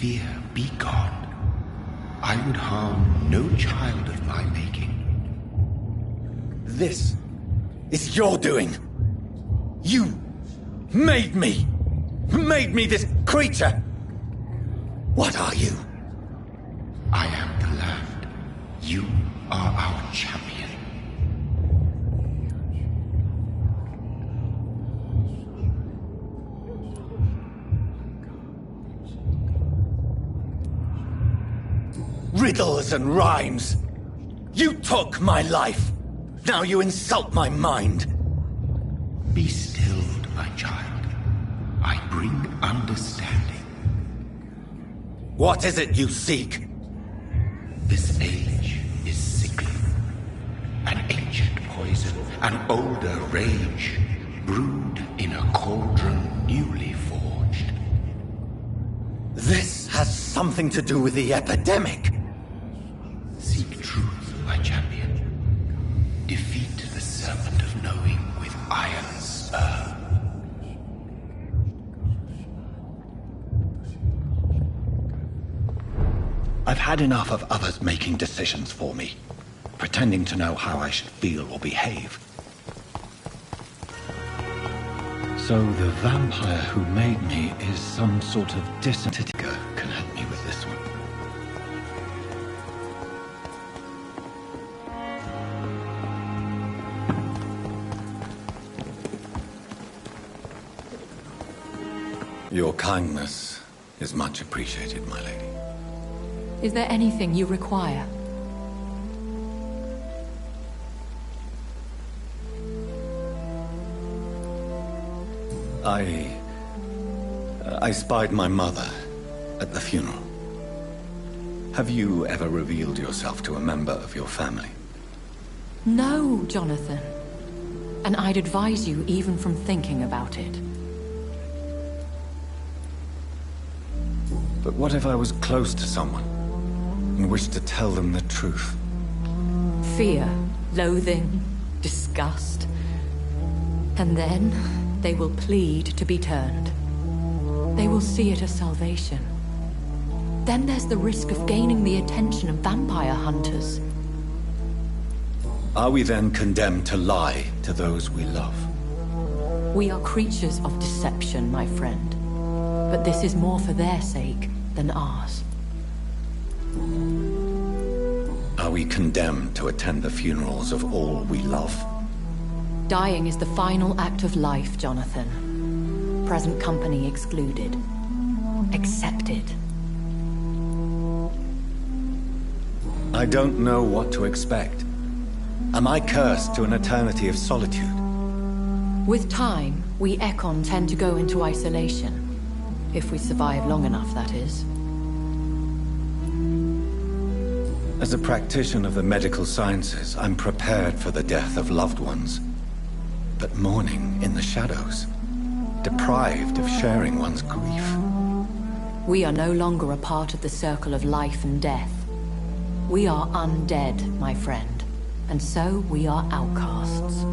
fear be gone. I would harm no child of my making. This is your doing. You made me this creature. What are you? I am the land. You are our champion. Riddles and rhymes. You took my life. Now you insult my mind. Be stilled, my child. I bring understanding. What is it you seek? This age is sickly. An ancient poison, an older rage, brewed in a cauldron newly forged. This has something to do with the epidemic. Seek truth, my champion. Defeat the serpent of knowing with iron spur. I've had enough of others making decisions for me, pretending to know how I should feel or behave. So the vampire who made me is some sort of disentity can help me with this one. Your kindness is much appreciated, my lady. Is there anything you require? I spied my mother at the funeral. Have you ever revealed yourself to a member of your family? No, Jonathan. And I'd advise you even from thinking about it. But what if I was close to someone and wished to tell them the truth? Fear, loathing, disgust. And then they will plead to be turned. They will see it as salvation. Then there's the risk of gaining the attention of vampire hunters. Are we then condemned to lie to those we love? We are creatures of deception, my friend. But this is more for their sake than ours. Are we condemned to attend the funerals of all we love? Dying is the final act of life, Jonathan. Present company excluded. Accepted. I don't know what to expect. Am I cursed to an eternity of solitude? With time, we Ekon tend to go into isolation. If we survive long enough, that is. As a practitioner of the medical sciences, I'm prepared for the death of loved ones. But mourning in the shadows, deprived of sharing one's grief. We are no longer a part of the circle of life and death. We are undead, my friend, and so we are outcasts.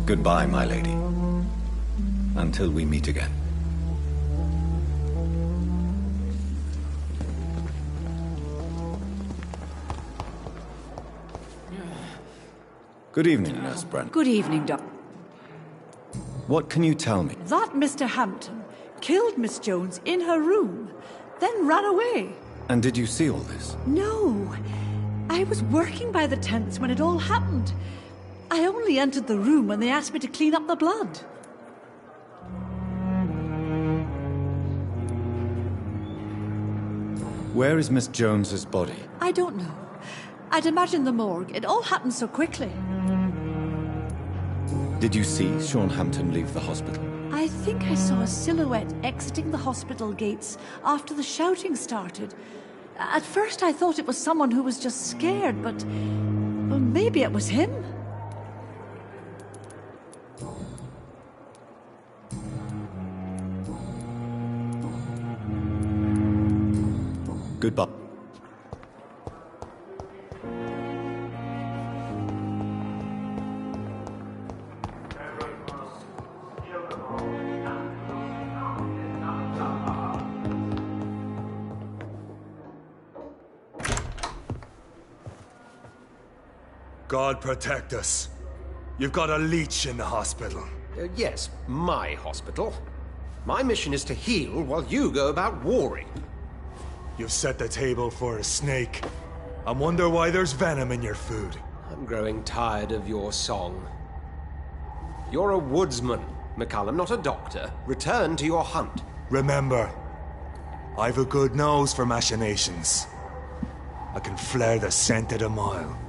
Goodbye, my lady. Until we meet again. Good evening, Nurse Brent. Good evening, Doc. What can you tell me? That Mr. Hampton killed Miss Jones in her room, then ran away. And did you see all this? No. I was working by the tents when it all happened. I only entered the room when they asked me to clean up the blood. Where is Miss Jones's body? I don't know. I'd imagine the morgue. It all happened so quickly. Did you see Sean Hampton leave the hospital? I think I saw a silhouette exiting the hospital gates after the shouting started. At first I thought it was someone who was just scared, but well, maybe it was him. Goodbye. God protect us. You've got a leech in the hospital. Yes, my hospital. My mission is to heal while you go about warring. You've set the table for a snake. I wonder why there's venom in your food. I'm growing tired of your song. You're a woodsman, McCullum, not a doctor. Return to your hunt. Remember, I've a good nose for machinations. I can flare the scent at a mile.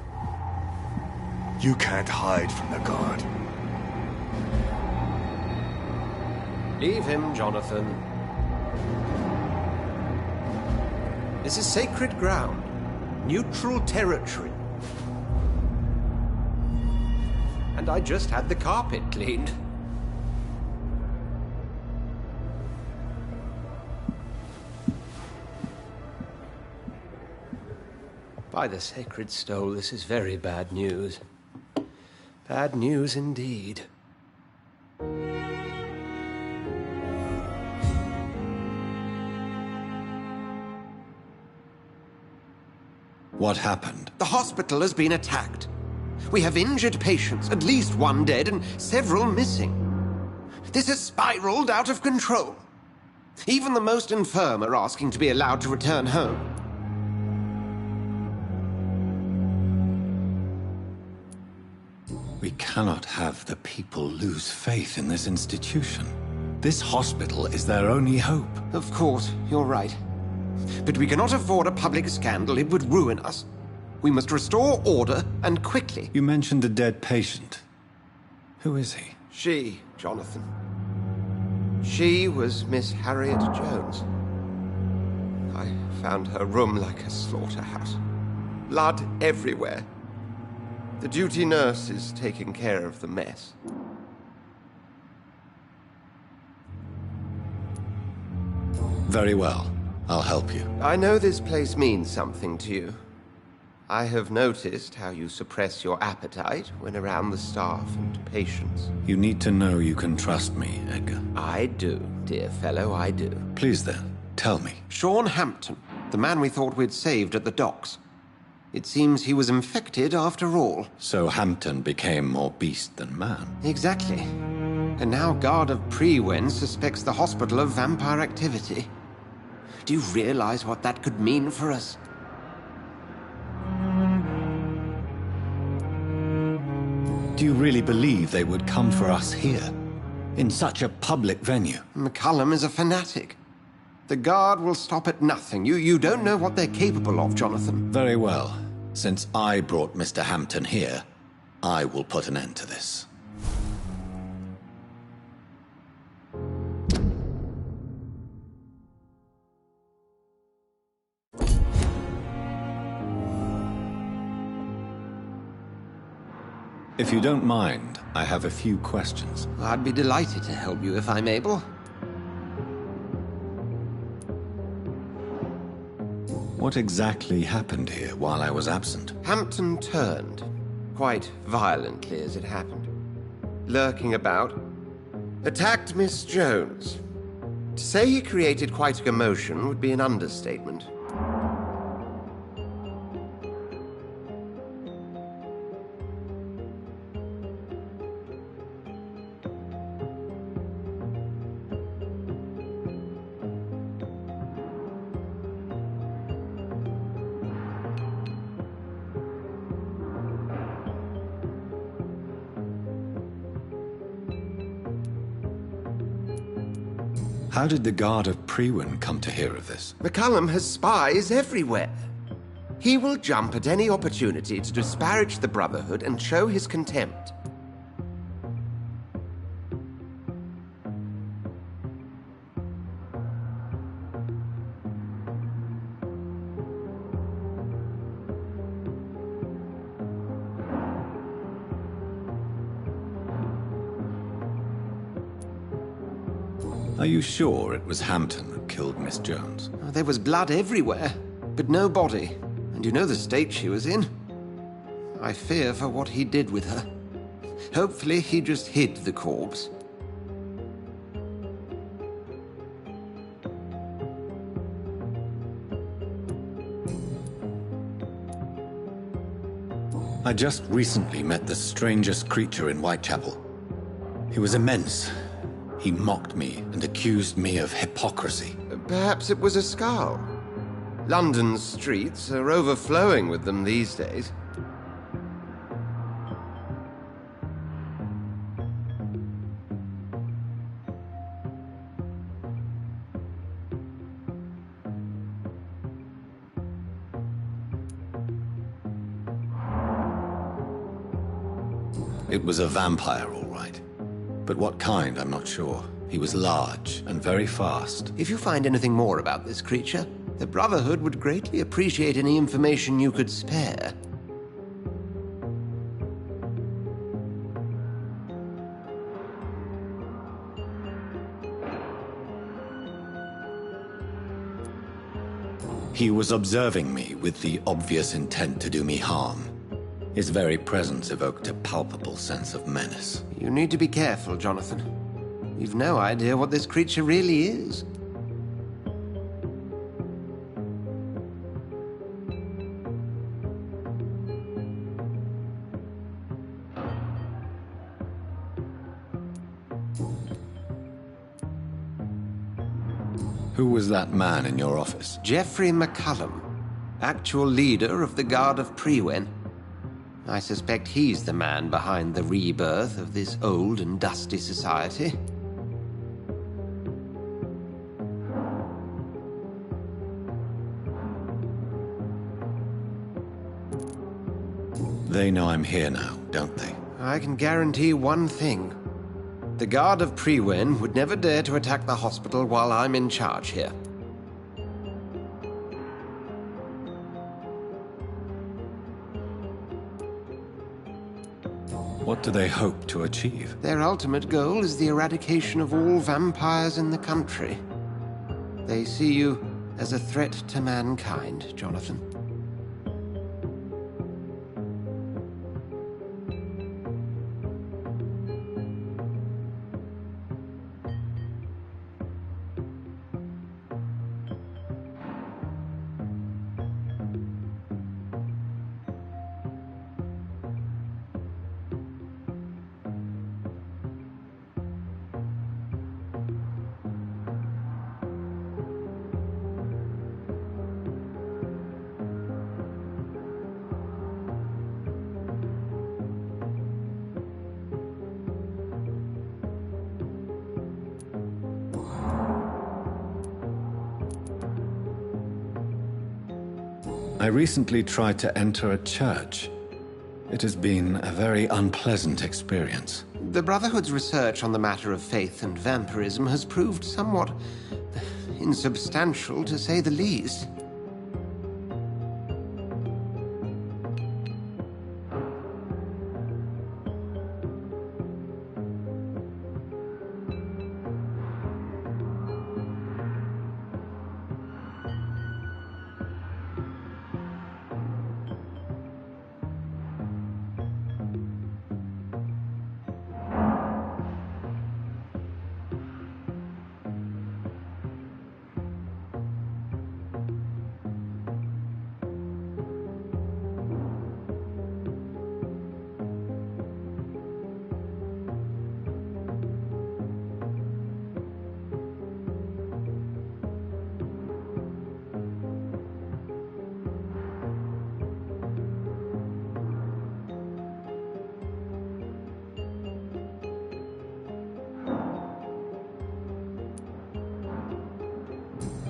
You can't hide from the God. Leave him, Jonathan. This is sacred ground. Neutral territory. And I just had the carpet cleaned. By the sacred stole, this is very bad news. Bad news indeed. What happened? The hospital has been attacked. We have injured patients, at least one dead and several missing. This has spiraled out of control. Even the most infirm are asking to be allowed to return home. We cannot have the people lose faith in this institution. This hospital is their only hope. Of course, you're right. But we cannot afford a public scandal. It would ruin us. We must restore order, and quickly. You mentioned a dead patient. Who is he? She, Jonathan. She was Miss Harriet Jones. I found her room like a slaughterhouse. Blood everywhere. The duty nurse is taking care of the mess. Very well. I'll help you. I know this place means something to you. I have noticed how you suppress your appetite when around the staff and patients. You need to know you can trust me, Edgar. I do, dear fellow, I do. Please then, tell me. Sean Hampton, the man we thought we'd saved at the docks. It seems he was infected after all. So Hampton became more beast than man. Exactly. And now Guard of Prewen suspects the hospital of vampire activity. Do you realize what that could mean for us? Do you really believe they would come for us here? In such a public venue? McCullum is a fanatic. The Guard will stop at nothing. You don't know what they're capable of, Jonathan. Very well. Since I brought Mr. Hampton here, I will put an end to this. If you don't mind, I have a few questions. I'd be delighted to help you if I'm able. What exactly happened here while I was absent? Hampton turned, quite violently as it happened. Lurking about, attacked Miss Jones. To say he created quite a commotion would be an understatement. How did the Guard of Priwen come to hear of this? McCullum has spies everywhere. He will jump at any opportunity to disparage the Brotherhood and show his contempt. Are you sure it was Hampton that killed Miss Jones? There was blood everywhere, but no body. And you know the state she was in. I fear for what he did with her. Hopefully he just hid the corpse. I just recently met the strangest creature in Whitechapel. He was immense. He mocked me and accused me of hypocrisy. Perhaps it was a skull. London's streets are overflowing with them these days. It was a vampire, all right. But what kind, I'm not sure. He was large and very fast. If you find anything more about this creature, the Brotherhood would greatly appreciate any information you could spare. He was observing me with the obvious intent to do me harm. His very presence evoked a palpable sense of menace. You need to be careful, Jonathan. You've no idea what this creature really is. Who was that man in your office? Geoffrey McCullum, actual leader of the Guard of Priwen. I suspect he's the man behind the rebirth of this old and dusty society. They know I'm here now, don't they? I can guarantee one thing. The Guard of Priwen would never dare to attack the hospital while I'm in charge here. What do they hope to achieve? Their ultimate goal is the eradication of all vampires in the country. They see you as a threat to mankind, Jonathan. I recently tried to enter a church. It has been a very unpleasant experience. The Brotherhood's research on the matter of faith and vampirism has proved somewhat insubstantial, to say the least.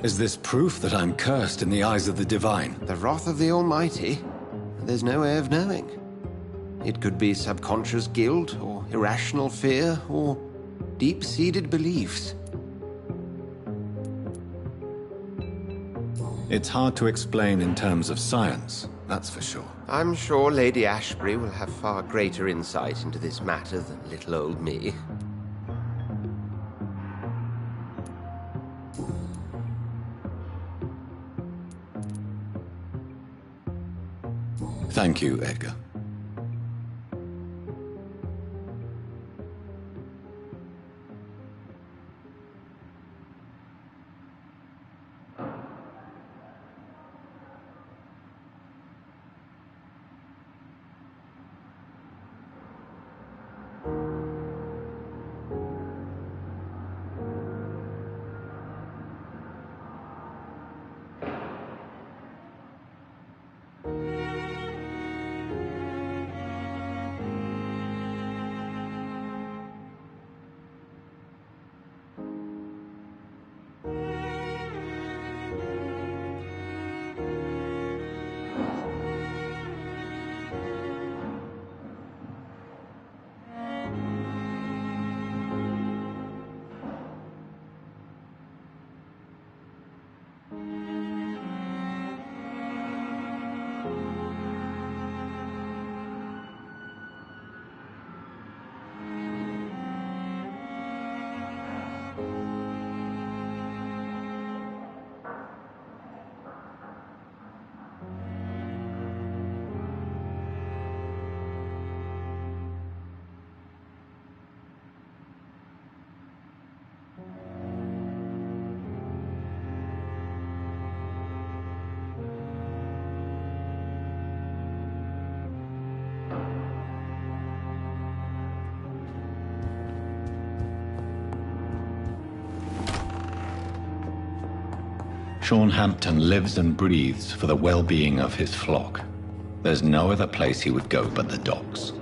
Is this proof that I'm cursed in the eyes of the divine? The wrath of the Almighty? There's no way of knowing. It could be subconscious guilt, or irrational fear, or deep-seated beliefs. It's hard to explain in terms of science, that's for sure. I'm sure Lady Ashbury will have far greater insight into this matter than little old me. Thank you, Edgar. Sean Hampton lives and breathes for the well-being of his flock. There's no other place he would go but the docks.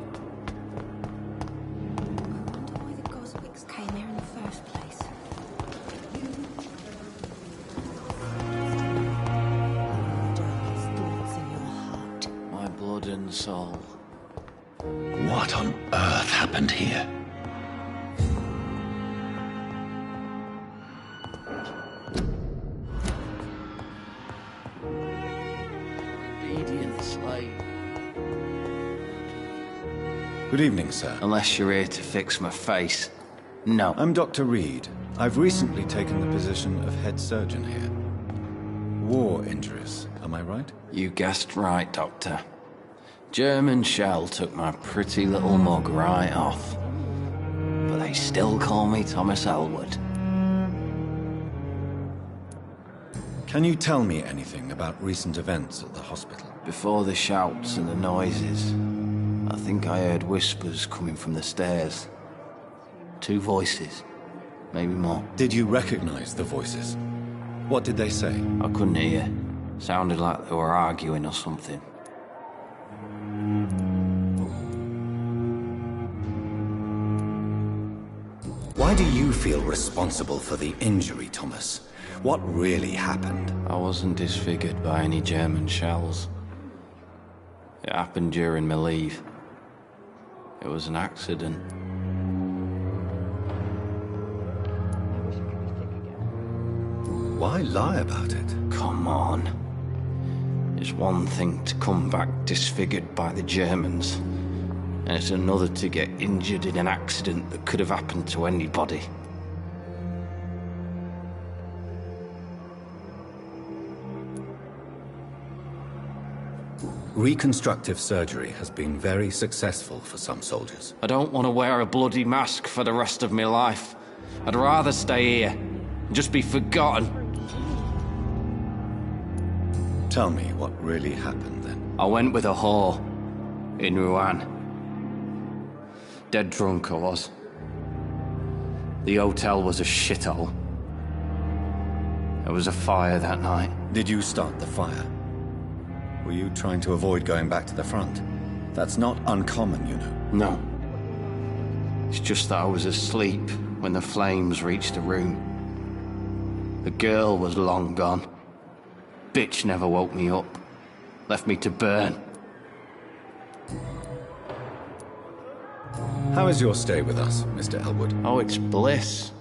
Why the Goswicks came here in the first place? Darkest thoughts in your heart. My blood and soul. What on earth happened here? Obedient slave. Good evening, sir. Unless you're here to fix my face. No. I'm Dr. Reed. I've recently taken the position of head surgeon here. War injuries, am I right? You guessed right, Doctor. German shell took my pretty little mug right off. But they still call me Thomas Elwood. Can you tell me anything about recent events at the hospital? Before the shouts and the noises, I think I heard whispers coming from the stairs. 2 voices, maybe more. Did you recognize the voices? What did they say? I couldn't hear. Sounded like they were arguing or something. Why do you feel responsible for the injury, Thomas? What really happened? I wasn't disfigured by any German shells. It happened during my leave. It was an accident. Why lie about it? Come on. It's one thing to come back disfigured by the Germans, and it's another to get injured in an accident that could have happened to anybody. Reconstructive surgery has been very successful for some soldiers. I don't want to wear a bloody mask for the rest of my life. I'd rather stay here and just be forgotten. Tell me what really happened then. I went with a whore in Rouen. Dead drunk I was. The hotel was a shithole. There was a fire that night. Did you start the fire? Were you trying to avoid going back to the front? That's not uncommon, you know. No. It's just that I was asleep when the flames reached the room. The girl was long gone. Bitch never woke me up. Left me to burn. How is your stay with us, Mr. Elwood? Oh, it's bliss.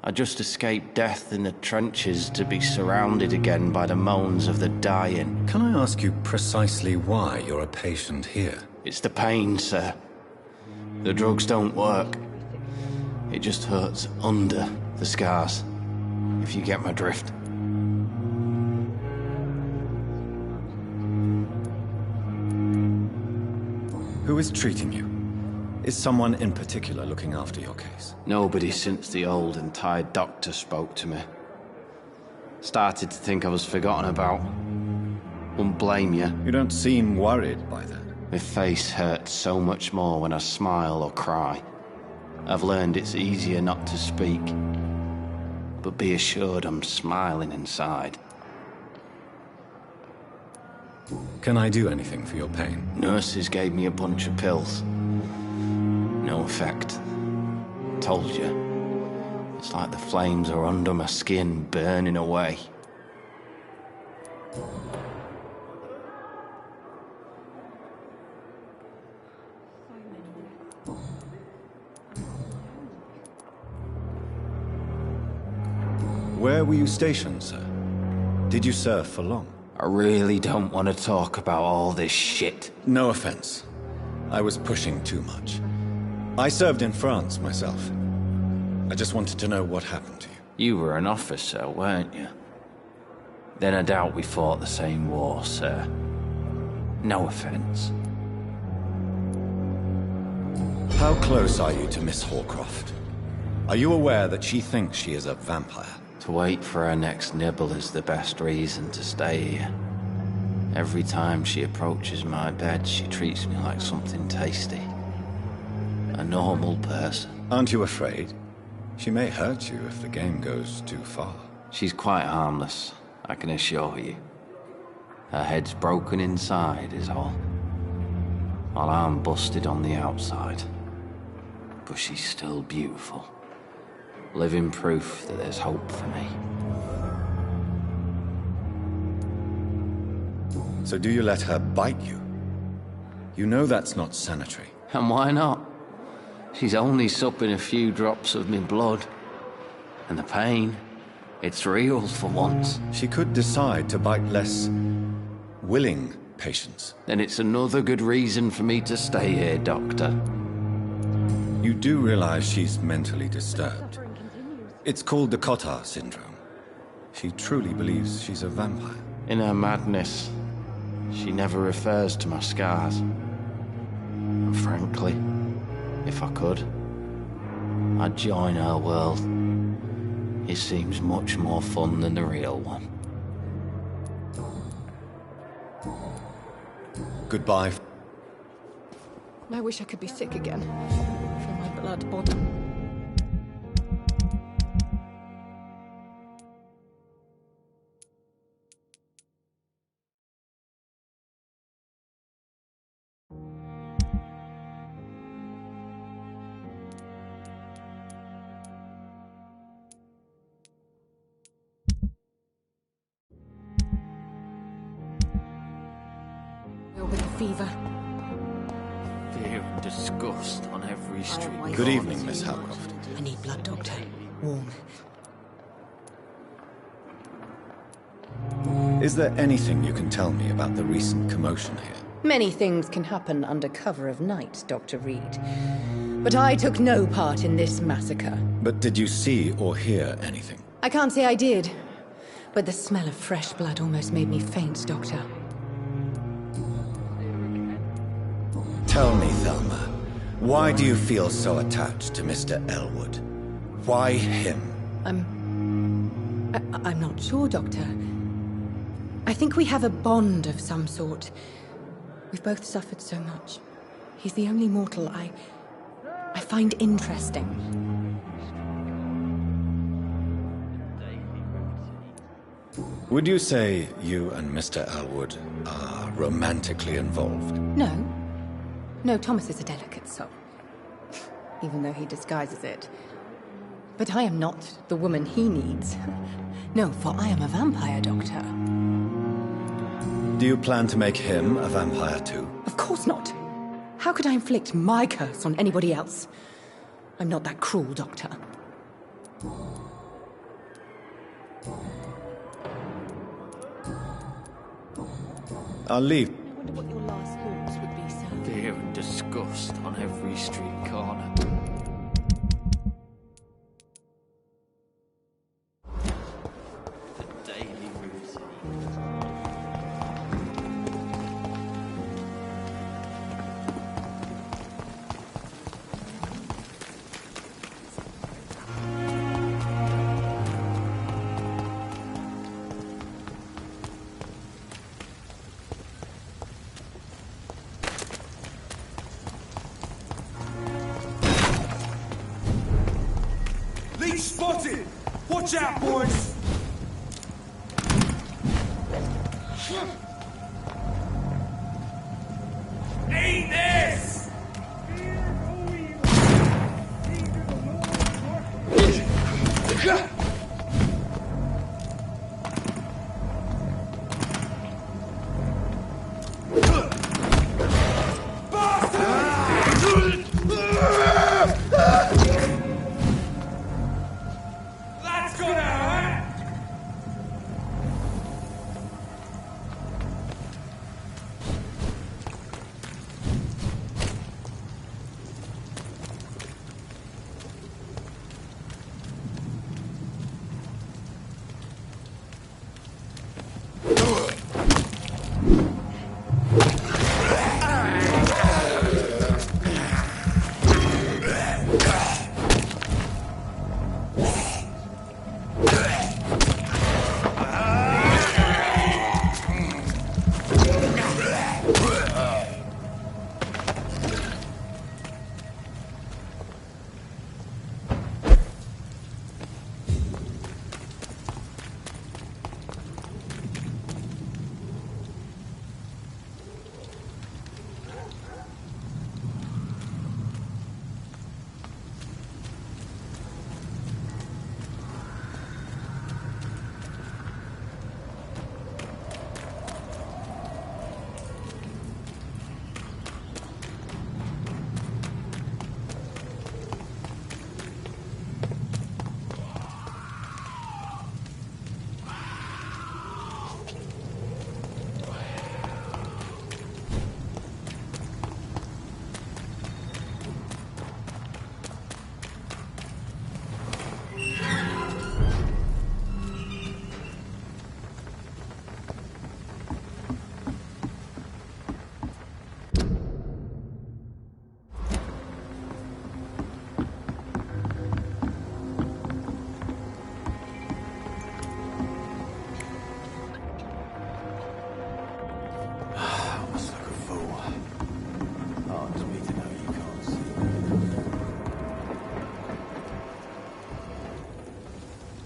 I just escaped death in the trenches to be surrounded again by the moans of the dying. Can I ask you precisely why you're a patient here? It's the pain, sir. The drugs don't work. It just hurts under the scars, if you get my drift. Who is treating you? Is someone in particular looking after your case? Nobody since the old and tired doctor spoke to me. Started to think I was forgotten about. Wouldn't blame you. You don't seem worried by that. My face hurts so much more when I smile or cry. I've learned it's easier not to speak. But be assured I'm smiling inside. Can I do anything for your pain? Nurses gave me a bunch of pills. No effect. Told you. It's like the flames are under my skin, burning away. Where were you stationed, sir? Did you serve for long? I really don't want to talk about all this shit. No offense. I was pushing too much. I served in France myself. I just wanted to know what happened to you. You were an officer, weren't you? Then I doubt we fought the same war, sir. No offense. How close are you to Miss Horcroft? Are you aware that she thinks she is a vampire? To wait for her next nibble is the best reason to stay here. Every time she approaches my bed, she treats me like something tasty. A normal person. Aren't you afraid? She may hurt you if the game goes too far. She's quite harmless, I can assure you. Her head's broken inside is all. While I'm busted on the outside. But she's still beautiful. Living proof that there's hope for me. So do you let her bite you? You know that's not sanitary. And why not? She's only supping a few drops of me blood. And the pain, it's real for once. She could decide to bite less willing patients. Then it's another good reason for me to stay here, Doctor. You do realize she's mentally disturbed. It's called the Cotard syndrome. She truly believes she's a vampire. In her madness, she never refers to my scars. And frankly, if I could, I'd join her world. It seems much more fun than the real one. Goodbye. I wish I could be sick again. Feel my blood boiling. With the fever. Fear and disgust on every street. Good evening, Miss Howcroft. I need blood, Doctor. Warm. Is there anything you can tell me about the recent commotion here? Many things can happen under cover of night, Dr. Reed. But I took no part in this massacre. But did you see or hear anything? I can't say I did. But the smell of fresh blood almost made me faint, Doctor. Tell me, Thelma, why do you feel so attached to Mr. Elwood? Why him? I'm not sure, Doctor. I think we have a bond of some sort. We've both suffered so much. He's the only mortal I find interesting. Would you say you and Mr. Elwood are romantically involved? No. No, Thomas is a delicate soul. Even though he disguises it. But I am not the woman he needs. No, for I am a vampire, Doctor. Do you plan to make him a vampire too? Of course not. How could I inflict my curse on anybody else? I'm not that cruel, Doctor. I'll leave. I wonder what your last thoughts would be, sir. Fear and disgust on every street corner. The daily routine. Leech spotted! Watch out, boys! Eat this! That's gonna hurt!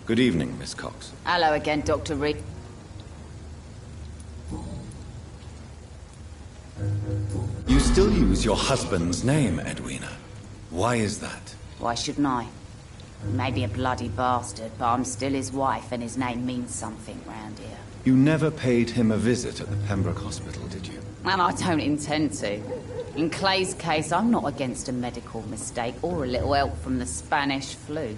Good evening, Miss Cox. Hello again, Dr. Reed. You still use your husband's name, Edwina. Why is that? Why shouldn't I? He may be a bloody bastard, but I'm still his wife, and his name means something round here. You never paid him a visit at the Pembroke Hospital, did you? And I don't intend to. In Clay's case, I'm not against a medical mistake or a little help from the Spanish flu.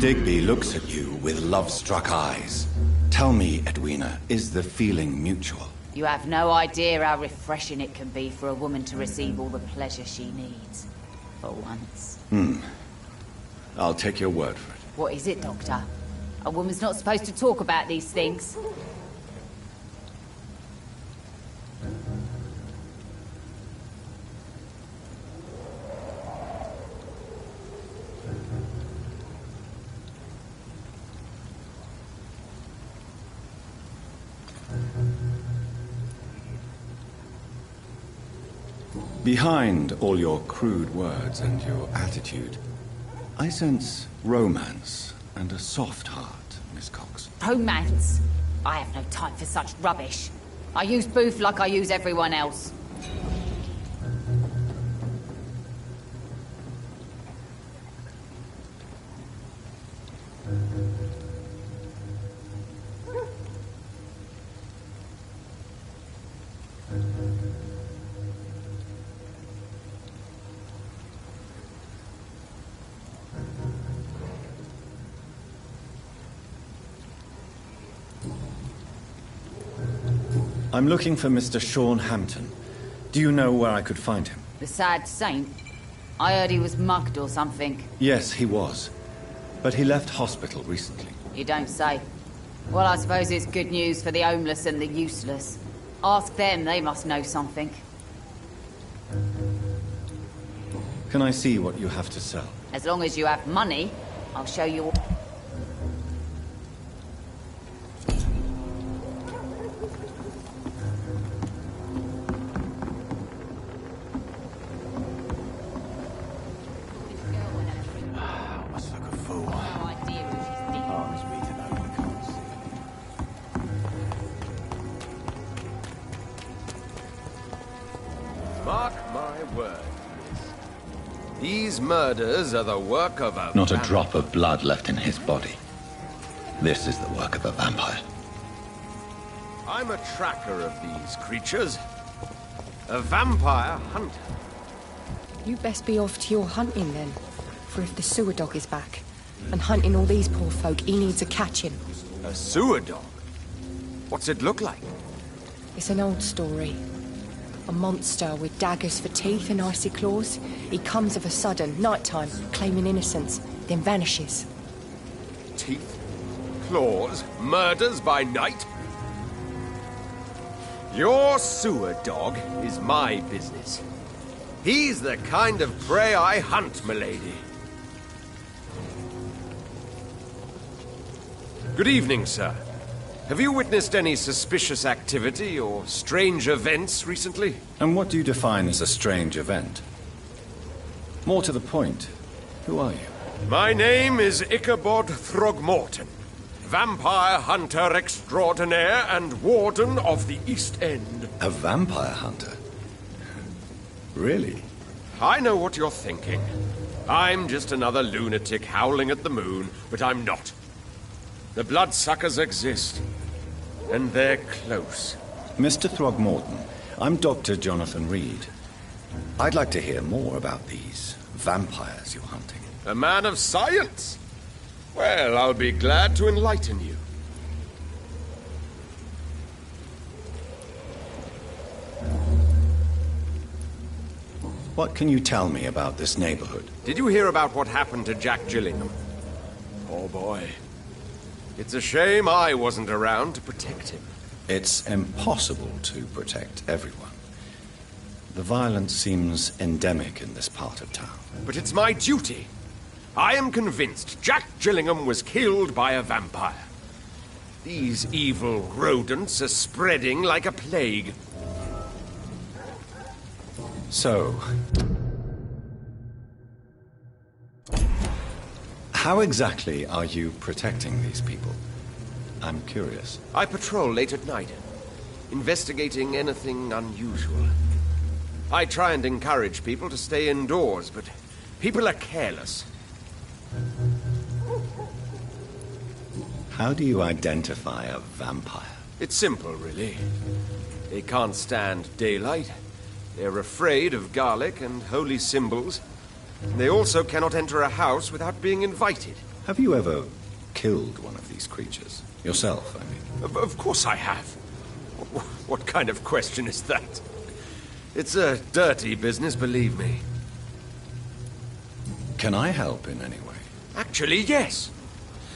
Digby looks at you with love-struck eyes. Tell me, Edwina, is the feeling mutual? You have no idea how refreshing it can be for a woman to receive all the pleasure she needs. For once. I'll take your word for it. What is it, Doctor? A woman's not supposed to talk about these things. Behind all your crude words and your attitude, I sense romance and a soft heart, Miss Cox. Romance? I have no time for such rubbish. I use Booth like I use everyone else. I'm looking for Mr. Sean Hampton. Do you know where I could find him? The sad saint? I heard he was mugged or something. Yes, he was. But he left hospital recently. You don't say. Well, I suppose it's good news for the homeless and the useless. Ask them, they must know something. Can I see what you have to sell? As long as you have money, I'll show you all. Mark my word, miss. These murders are the work of a... Not a drop of blood left in his body. This is the work of a vampire. I'm a tracker of these creatures. A vampire hunter. You best be off to your hunting then. For if the sewer dog is back, and hunting all these poor folk, he needs a catching. A sewer dog? What's it look like? It's an old story. A monster with daggers for teeth and icy claws. He comes of a sudden, nighttime, claiming innocence, then vanishes. Teeth, claws, murders by night? Your sewer dog is my business. He's the kind of prey I hunt, milady. Good evening, sir. Have you witnessed any suspicious activity or strange events recently? And what do you define as a strange event? More to the point, who are you? My name is Ichabod Throgmorton, vampire hunter extraordinaire and warden of the East End. A vampire hunter? Really? I know what you're thinking. I'm just another lunatic howling at the moon, but I'm not. The bloodsuckers exist, and they're close. Mr. Throgmorton, I'm Dr. Jonathan Reed. I'd like to hear more about these vampires you're hunting. A man of science? Well, I'll be glad to enlighten you. What can you tell me about this neighborhood? Did you hear about what happened to Jack Gillingham? Poor boy. It's a shame I wasn't around to protect him. It's impossible to protect everyone. The violence seems endemic in this part of town. But it's my duty. I am convinced Jack Gillingham was killed by a vampire. These evil rodents are spreading like a plague. So, how exactly are you protecting these people? I'm curious. I patrol late at night, investigating anything unusual. I try and encourage people to stay indoors, but people are careless. How do you identify a vampire? It's simple, really. They can't stand daylight. They're afraid of garlic and holy symbols. They also cannot enter a house without being invited. Have you ever killed one of these creatures? Yourself, I mean. Of course I have. What kind of question is that? It's a dirty business, believe me. Can I help in any way? Actually, yes.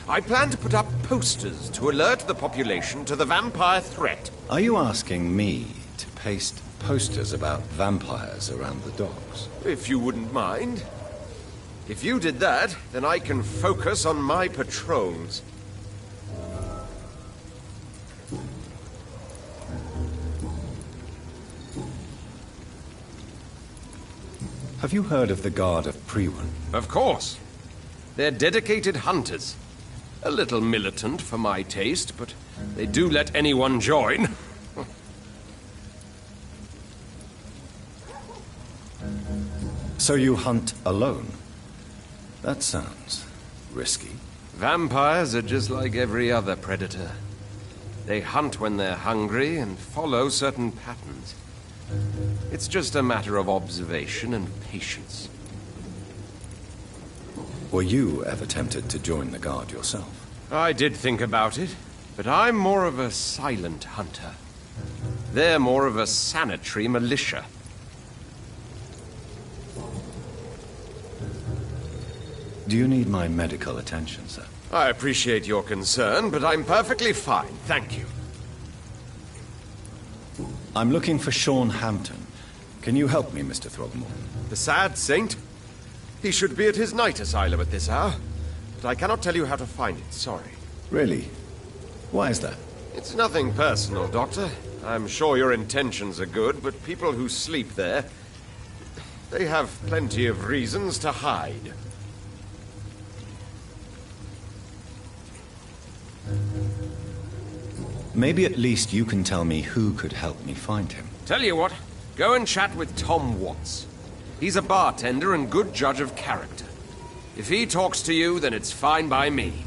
I plan to put up posters to alert the population to the vampire threat. Are you asking me to paste posters about vampires around the docks? If you wouldn't mind. If you did that, then I can focus on my patrols. Have you heard of the Guard of Priwen? Of course. They're dedicated hunters. A little militant for my taste, but they do let anyone join. So you hunt alone? That sounds risky. Vampires are just like every other predator. They hunt when they're hungry and follow certain patterns. It's just a matter of observation and patience. Were you ever tempted to join the Guard yourself? I did think about it, but I'm more of a silent hunter. They're more of a sanitary militia. Do you need my medical attention, sir? I appreciate your concern, but I'm perfectly fine, thank you. I'm looking for Sean Hampton. Can you help me, Mr. Throgmorton? The sad saint? He should be at his night asylum at this hour, but I cannot tell you how to find it, sorry. Really? Why is that? It's nothing personal, Doctor. I'm sure your intentions are good, but people who sleep there, they have plenty of reasons to hide. Maybe at least you can tell me who could help me find him. Tell you what, go and chat with Tom Watts. He's a bartender and good judge of character. If he talks to you, then it's fine by me.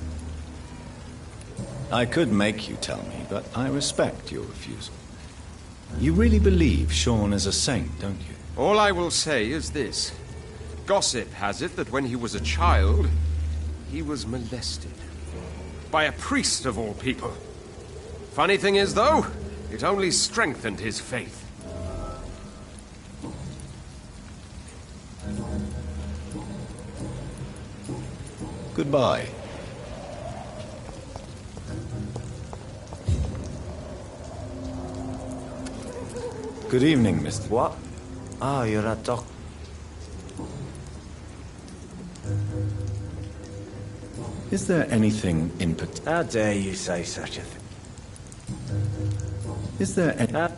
I could make you tell me, but I respect your refusal. You really believe Sean is a saint, don't you? All I will say is this. Gossip has it that when he was a child, he was molested. By a priest of all people. Funny thing is, though, it only strengthened his faith. Goodbye. Good evening, Mr. What? Ah, you're a doc. Is there anything in particular? How dare you say such a thing? Is there any...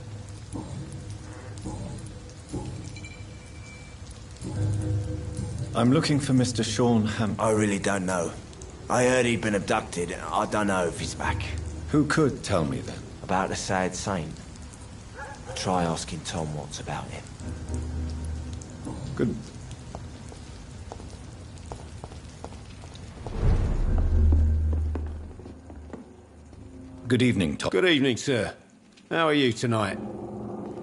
I'm looking for Mr. Sean Hampton. I really don't know. I heard he'd been abducted. I don't know if he's back. Who could tell me then? About the sad saint. Try asking Tom Watts about him. Good. Good evening, Tom. Good evening, sir. How are you tonight?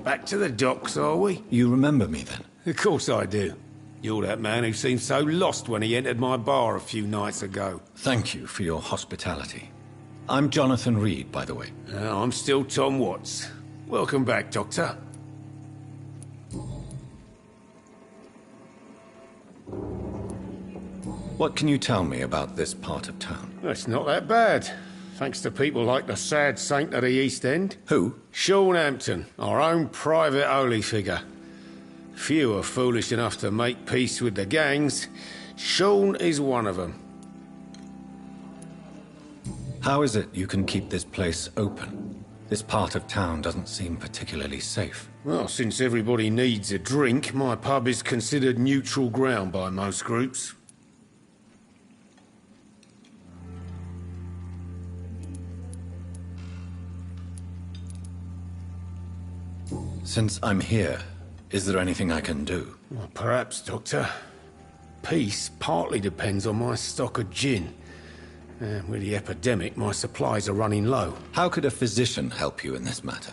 Back to the docks, are we? You remember me then? Of course I do. You're that man who seemed so lost when he entered my bar a few nights ago. Thank you for your hospitality. I'm Jonathan Reed, by the way. I'm still Tom Watts. Welcome back, Doctor. What can you tell me about this part of town? It's not that bad. Thanks to people like the sad saint of the East End. Who? Sean Hampton, our own private holy figure. Few are foolish enough to make peace with the gangs. Sean is one of them. How is it you can keep this place open? This part of town doesn't seem particularly safe. Well, since everybody needs a drink, my pub is considered neutral ground by most groups. Since I'm here, is there anything I can do? Well, perhaps, Doctor. Peace partly depends on my stock of gin. With the epidemic, my supplies are running low. How could a physician help you in this matter?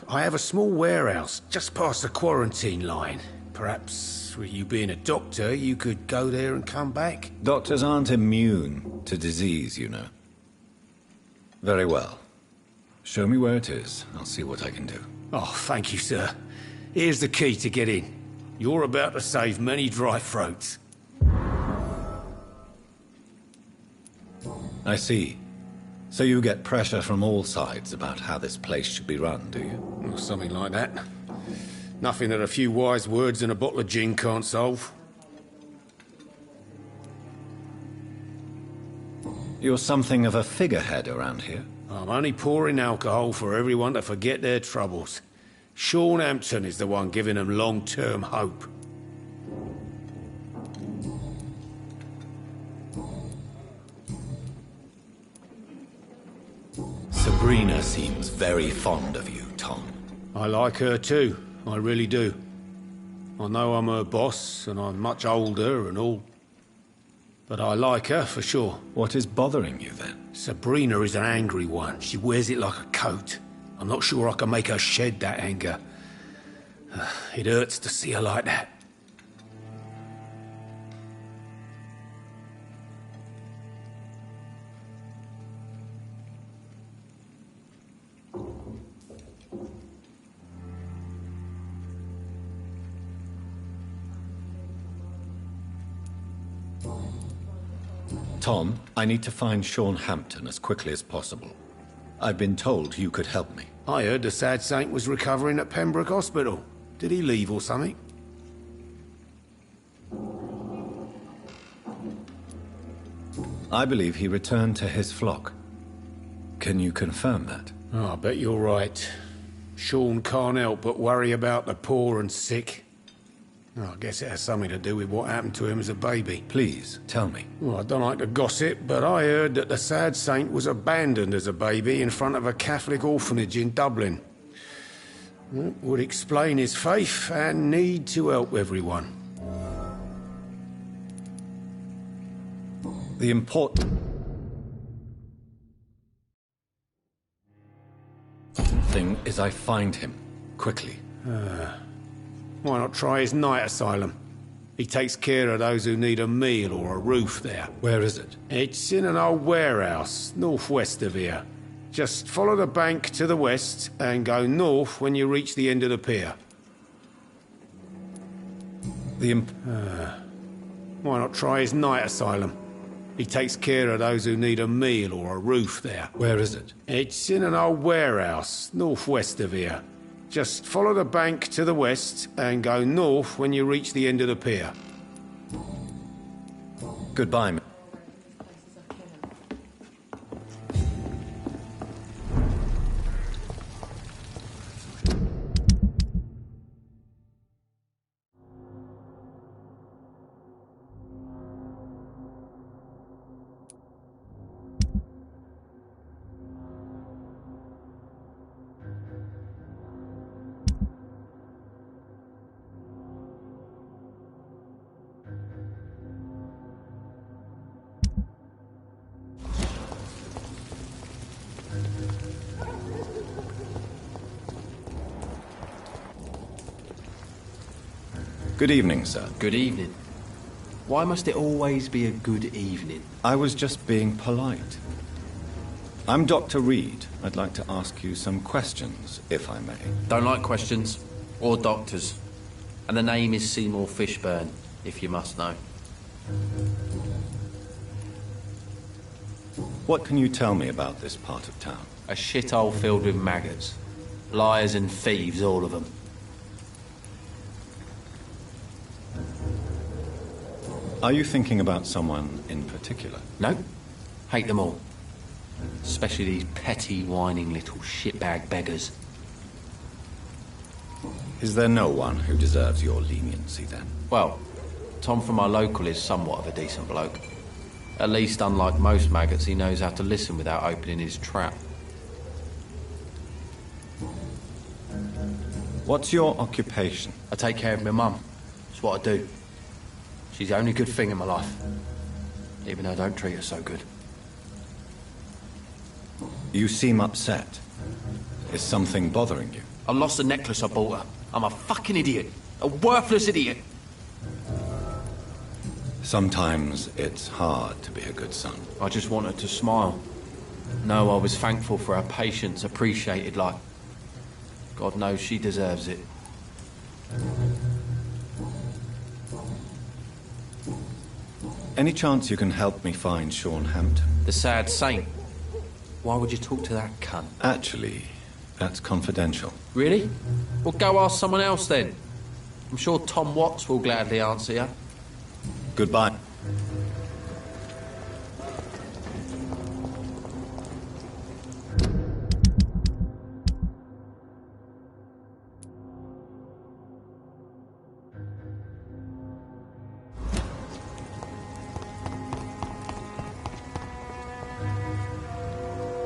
I have a small warehouse just past the quarantine line. Perhaps, with you being a doctor, you could go there and come back? Doctors aren't immune to disease, you know. Very well. Show me where it is. I'll see what I can do. Oh, thank you, sir. Here's the key to get in. You're about to save many dry throats. I see. So you get pressure from all sides about how this place should be run, do you? Or something like that. Nothing that a few wise words and a bottle of gin can't solve. You're something of a figurehead around here. I'm only pouring alcohol for everyone to forget their troubles. Sean Hampton is the one giving them long-term hope. Sabrina seems very fond of you, Tom. I like her too. I really do. I know I'm her boss, and I'm much older and all. But I like her for sure. What is bothering you then? Sabrina is an angry one. She wears it like a coat. I'm not sure I can make her shed that anger. It hurts to see her like that. Tom, I need to find Sean Hampton as quickly as possible. I've been told you could help me. I heard the sad saint was recovering at Pembroke Hospital. Did he leave or something? I believe he returned to his flock. Can you confirm that? Oh, I bet you're right. Sean can't help but worry about the poor and sick. Oh, I guess it has something to do with what happened to him as a baby. Please, tell me. Well, I don't like to gossip, but I heard that the sad saint was abandoned as a baby in front of a Catholic orphanage in Dublin. That would explain his faith and need to help everyone. The important thing is I find him, quickly. Why not try his night asylum? He takes care of those who need a meal or a roof there. Where is it? It's in an old warehouse, northwest of here. Just follow the bank to the west and go north when you reach the end of the pier. Why not try his night asylum? He takes care of those who need a meal or a roof there. Where is it? It's in an old warehouse, northwest of here. Just follow the bank to the west and go north when you reach the end of the pier. Goodbye, man. Good evening, sir. Good evening. Why must it always be a good evening? I was just being polite. I'm Dr. Reed. I'd like to ask you some questions, if I may. Don't like questions. Or doctors. And the name is Seymour Fishburne, if you must know. What can you tell me about this part of town? A shithole filled with maggots. Liars and thieves, all of them. Are you thinking about someone in particular? No. Hate them all. Especially these petty, whining little shitbag beggars. Is there no one who deserves your leniency, then? Well, Tom from our local is somewhat of a decent bloke. At least, unlike most maggots, he knows how to listen without opening his trap. What's your occupation? I take care of my mum. It's what I do. She's the only good thing in my life. Even though I don't treat her so good. You seem upset. Is something bothering you? I lost the necklace I bought her. I'm a fucking idiot. A worthless idiot. Sometimes it's hard to be a good son. I just want her to smile. No, I was thankful for her patience, appreciated like... God knows she deserves it. Any chance you can help me find Sean Hampton? The sad saint. Why would you talk to that cunt? Actually, that's confidential. Really? Well, go ask someone else then. I'm sure Tom Watts will gladly answer you. Goodbye.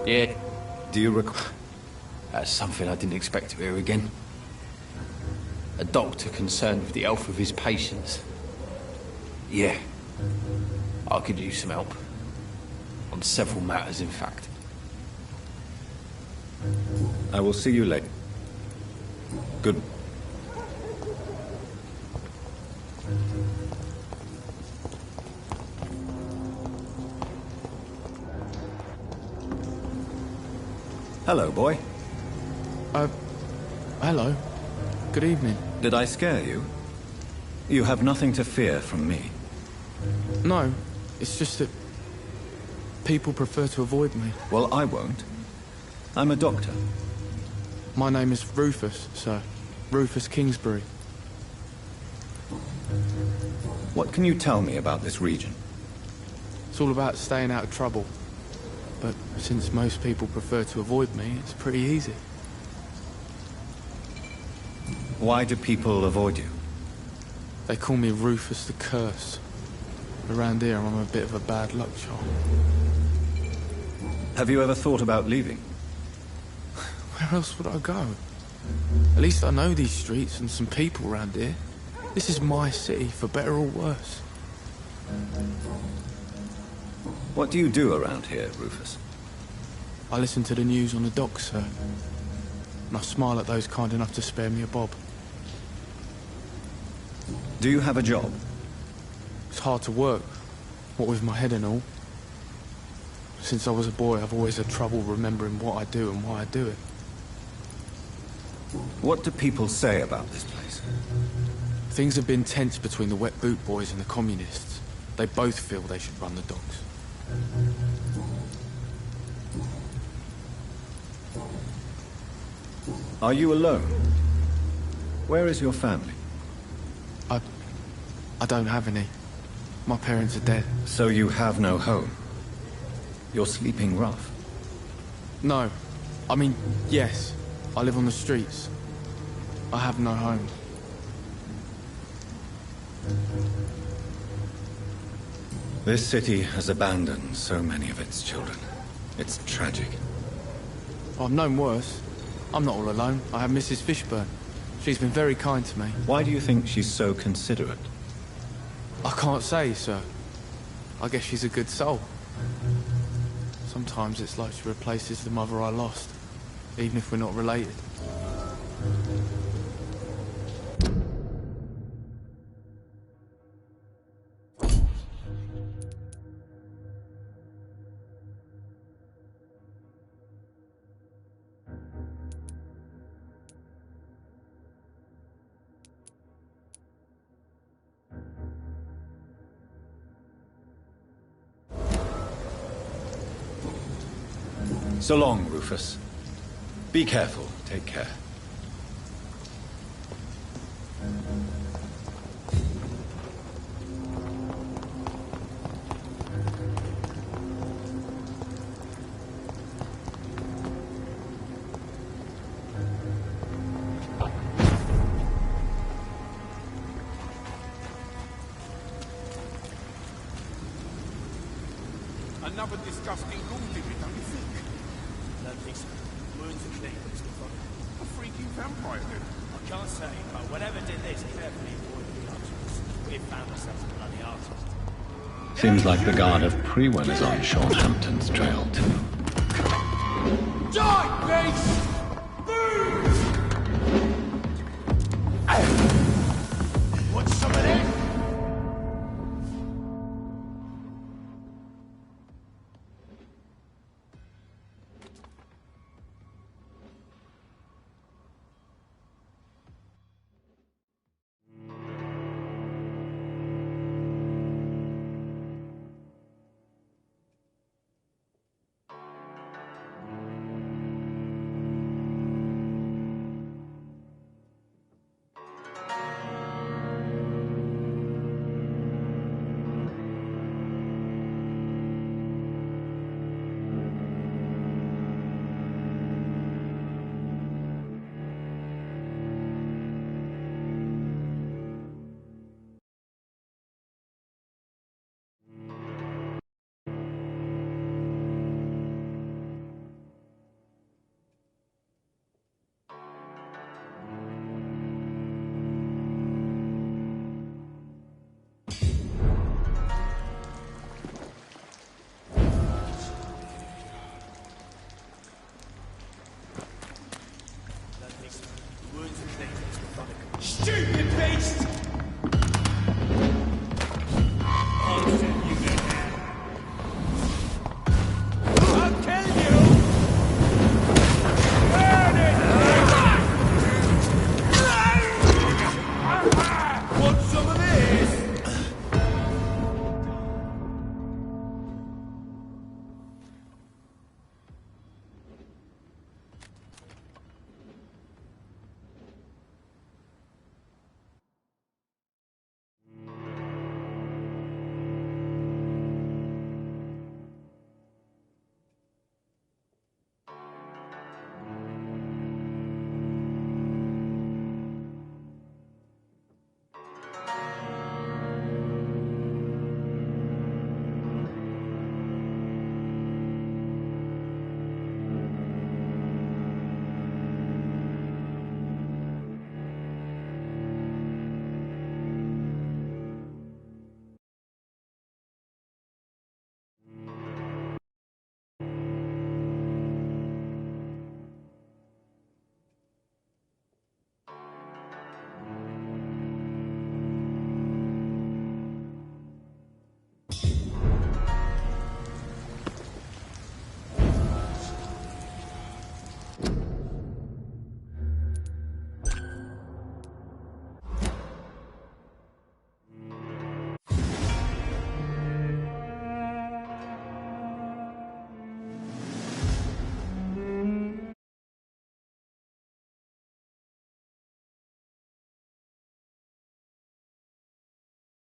Yeah, Do you recall? That's something I didn't expect to hear again. A doctor concerned with the health of his patients. Yeah. I could use some help. On several matters, in fact. I will see you later. Good. Hello, boy. Hello. Good evening. Did I scare you? You have nothing to fear from me. No, it's just that people prefer to avoid me. Well, I won't. I'm a doctor. My name is Rufus, sir. Rufus Kingsbury. What can you tell me about this region? It's all about staying out of trouble. But since most people prefer to avoid me, it's pretty easy. Why do people avoid you? They call me Rufus the Curse. Around here, I'm a bit of a bad luck charm. Have you ever thought about leaving? Where else would I go? At least I know these streets and some people around here. This is my city, for better or worse. What do you do around here, Rufus? I listen to the news on the docks, sir. And I smile at those kind enough to spare me a bob. Do you have a job? It's hard to work, what with my head and all. Since I was a boy, I've always had trouble remembering what I do and why I do it. What do people say about this place? Things have been tense between the wet boot boys and the communists. They both feel they should run the docks. Are you alone? Where is your family? I don't have any. My parents are dead. So you have no home? You're sleeping rough? No. I mean, yes. I live on the streets. I have no home. This city has abandoned so many of its children. It's tragic. I've known worse. I'm not all alone. I have Mrs. Fishburne. She's been very kind to me. Why do you think she's so considerate? I can't say, sir. I guess she's a good soul. Sometimes it's like she replaces the mother I lost, even if we're not related. So long, Rufus. Be careful. Take care. Another disgusting ghoul digger, don't you think? I don't think so. Wounds and cleavers, A freaky vampire, then. I can't say, but whatever did this, carefully avoided the archers. We've found ourselves a bloody artist. Seems like the guard of Prewen is on Sean Hampton's trail, too. Die, beast!